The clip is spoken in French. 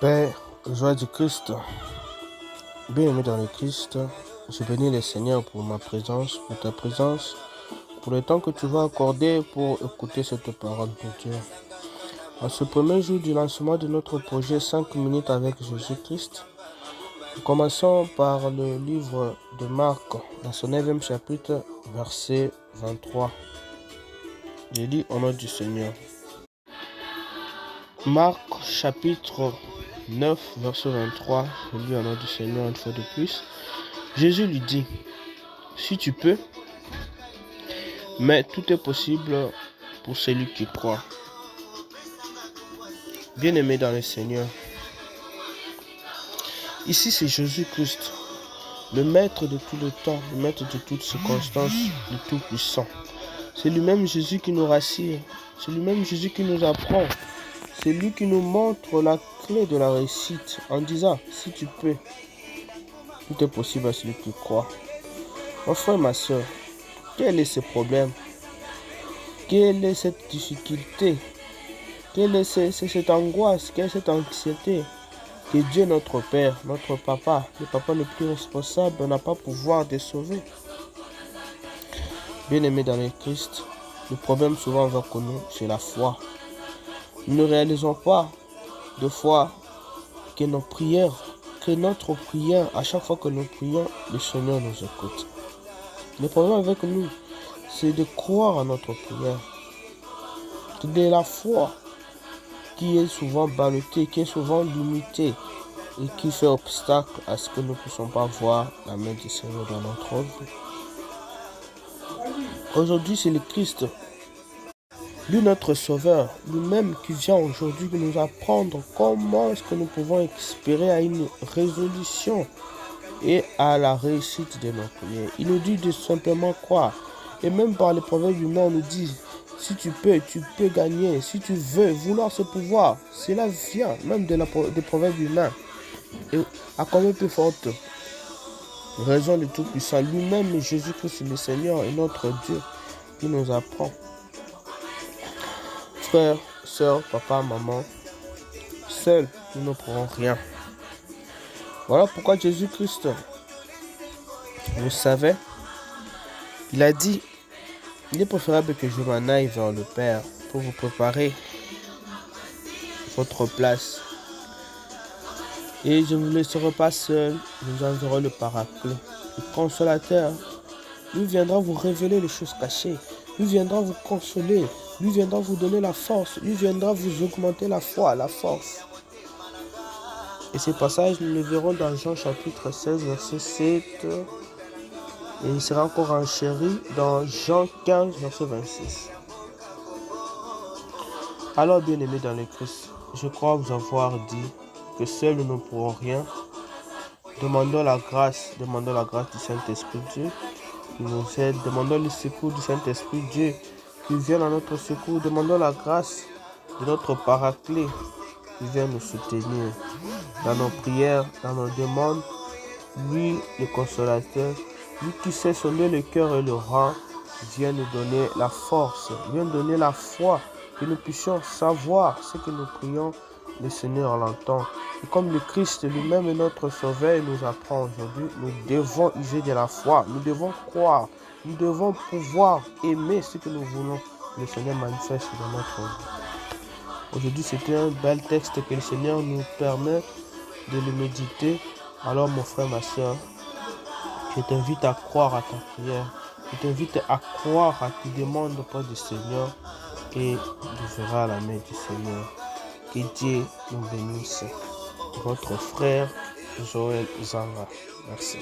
Père, joie du Christ, bien-aimé dans le Christ, je bénis le Seigneur pour ma présence, pour ta présence, pour le temps que tu vas accorder pour écouter cette parole de Dieu. En ce premier jour du lancement de notre projet 5 minutes avec Jésus-Christ, nous commençons par le livre de Marc, dans son 9e chapitre, verset 23. Je lis au nom du Seigneur. Marc, chapitre 9, verset 23, je lis au nom du Seigneur une fois de plus. Jésus lui dit, si tu peux, mais tout est possible pour celui qui croit. Bien-aimé dans le Seigneur, ici c'est Jésus-Christ, le maître de tout le temps, le maître de toutes circonstances, le tout-puissant. C'est lui-même Jésus qui nous rassure, c'est lui-même Jésus qui nous apprend, c'est lui qui nous montre la clé de la réussite en disant, si tu peux, tout est possible à celui qui croit. Mon frère, ma soeur, quel est ce problème? Quelle est cette difficulté? Quelle est cette angoisse? Quelle est cette anxiété? Que Dieu, notre Père, notre Papa, le Papa le plus responsable, n'a pas pouvoir de sauver. Bien-aimé dans le Christ, le problème souvent va que nous, c'est la foi. Nous ne réalisons pas de fois que nos prières, que notre prière, à chaque fois que nous prions, le Seigneur nous écoute. Le problème avec nous, c'est de croire à notre prière. C'est de la foi qui est souvent ballottée, qui est souvent limitée et qui fait obstacle à ce que nous ne puissions pas voir la main du Seigneur dans notre vie. Aujourd'hui, c'est le Christ, lui notre Sauveur, lui-même qui vient aujourd'hui nous apprendre comment est-ce que nous pouvons espérer à une résolution et à la réussite de nos prières. Il nous dit de simplement croire. Et même par les proverbes humains, on nous dit, si tu peux gagner. Si tu veux, vouloir ce pouvoir, cela vient même des proverbes humains. Et à combien plus forte raison du Tout-Puissant, lui-même, Jésus-Christ, le Seigneur et notre Dieu, qui nous apprend. Frères, sœurs, papa, maman, seuls, nous ne pourrons rien. Voilà pourquoi Jésus-Christ, vous savez, il a dit, il est préférable que je m'en aille vers le Père pour vous préparer votre place. Et je ne vous laisserai pas seul, je vous enverrai le Paraclet, le Consolateur. Lui viendra vous révéler les choses cachées. Lui viendra vous consoler. Lui viendra vous donner la force. Lui viendra vous augmenter la foi, la force. Et ces passages, nous les verrons dans Jean chapitre 16, verset 7. Et il sera encore enchéri dans Jean 15, verset 26. Alors, bien-aimés dans le Christ, je crois vous avoir dit que seuls nous ne pourrons rien. Demandons la grâce du Saint-Esprit Dieu qui nous aide. Demandons le secours du Saint-Esprit Dieu qui vient à notre secours. Demandons la grâce de notre Paraclet qui vient nous soutenir dans nos prières, dans nos demandes. Lui, le Consolateur, lui qui sait sonder le cœur et le rang, vient nous donner la force, vient nous donner la foi, que nous puissions savoir ce que nous prions, le Seigneur l'entend. Et comme le Christ lui-même est notre Sauveur, il nous apprend aujourd'hui, nous devons user de la foi, nous devons croire, nous devons pouvoir aimer ce que nous voulons. Le Seigneur manifeste dans notre vie. Aujourd'hui, c'était un bel texte que le Seigneur nous permet de le méditer. Alors, mon frère, ma soeur, je t'invite à croire à ta prière. Je t'invite à croire à tes demandes auprès du Seigneur et tu verras la main du Seigneur. Que Dieu nous bénisse. Votre frère Joël Zanga. Merci.